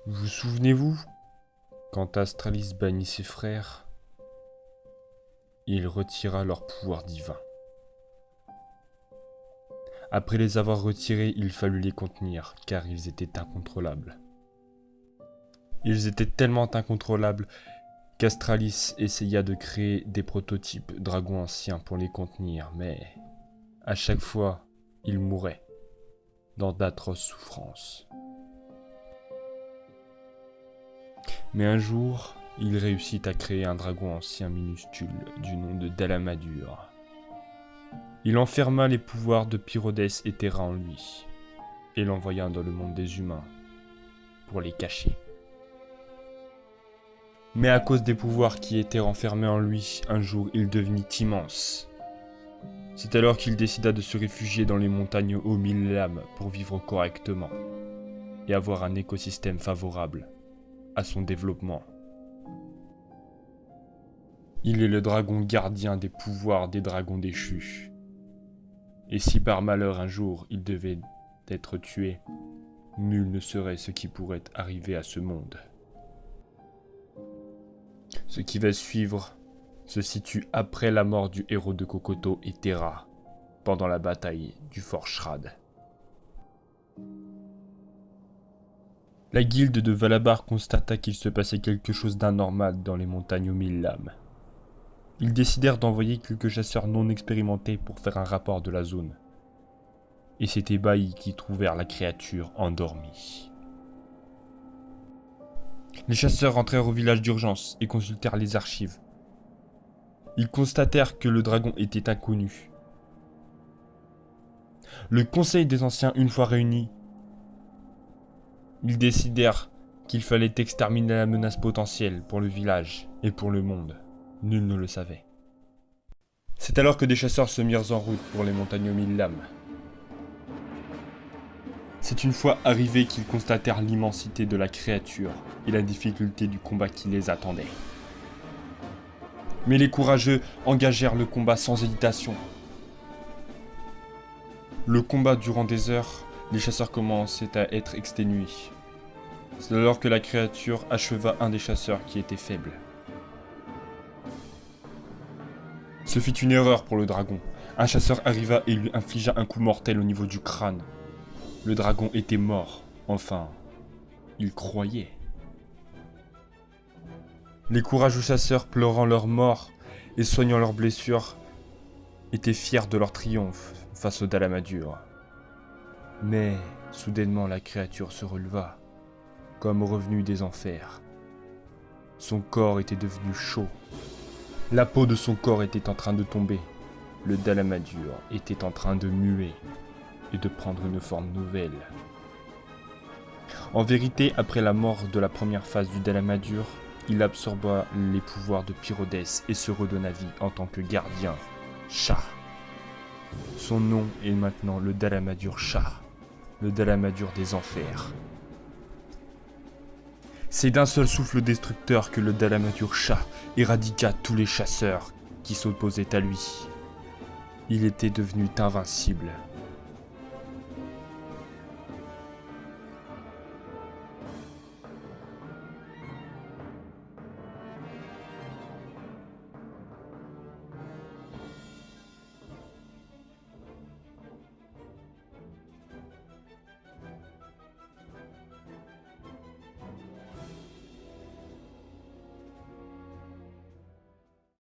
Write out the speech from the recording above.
Vous souvenez-vous, quand Astralis bannit ses frères, il retira leur pouvoir divin. Après les avoir retirés, il fallut les contenir, car ils étaient incontrôlables. Ils étaient tellement incontrôlables qu'Astralis essaya de créer des prototypes dragons anciens pour les contenir, mais à chaque fois, ils mouraient dans d'atroces souffrances. Mais un jour, il réussit à créer un dragon ancien minuscule du nom de Dalamadur. Il enferma les pouvoirs de Pyrodès et Terra en lui, et l'envoya dans le monde des humains, pour les cacher. Mais à cause des pouvoirs qui étaient renfermés en lui, un jour il devenit immense. C'est alors qu'il décida de se réfugier dans les montagnes aux 1000 lames pour vivre correctement, et avoir un écosystème favorable à son développement. Il est le dragon gardien des pouvoirs des dragons déchus. Et si par malheur un jour il devait être tué, nul ne saurait ce qui pourrait arriver à ce monde. Ce qui va suivre se situe après la mort du héros de Kokoto et Terra, pendant la bataille du Fort Shrad. La guilde de Valabar constata qu'il se passait quelque chose d'anormal dans les montagnes aux 1000 lames. Ils décidèrent d'envoyer quelques chasseurs non expérimentés pour faire un rapport de la zone. Et c'est ébahis qui trouvèrent la créature endormie. Les chasseurs rentrèrent au village d'urgence et consultèrent les archives. Ils constatèrent que le dragon était inconnu. Le conseil des anciens, une fois réuni, ils décidèrent qu'il fallait exterminer la menace potentielle pour le village et pour le monde. Nul ne le savait. C'est alors que des chasseurs se mirent en route pour les montagnes aux 1000 lames. C'est une fois arrivés qu'ils constatèrent l'immensité de la créature et la difficulté du combat qui les attendait. Mais les courageux engagèrent le combat sans hésitation. Le combat durant des heures, les chasseurs commençaient à être exténués. C'est alors que la créature acheva un des chasseurs qui était faible. Ce fut une erreur pour le dragon. Un chasseur arriva et lui infligea un coup mortel au niveau du crâne. Le dragon était mort. Enfin, il croyait. Les courageux chasseurs, pleurant leur mort et soignant leurs blessures, étaient fiers de leur triomphe face au Dalamadur. Mais, soudainement, la créature se releva, comme revenu des enfers. Son corps était devenu chaud. La peau de son corps était en train de tomber. Le Dalamadur était en train de muer et de prendre une forme nouvelle. En vérité, après la mort de la première phase du Dalamadur, il absorba les pouvoirs de Pyrodès et se redonna vie en tant que gardien, Shah. Son nom est maintenant le Dalamadur Shah, le Dalamadur des enfers. C'est d'un seul souffle destructeur que le Dalamadur Shah éradiqua tous les chasseurs qui s'opposaient à lui. Il était devenu invincible.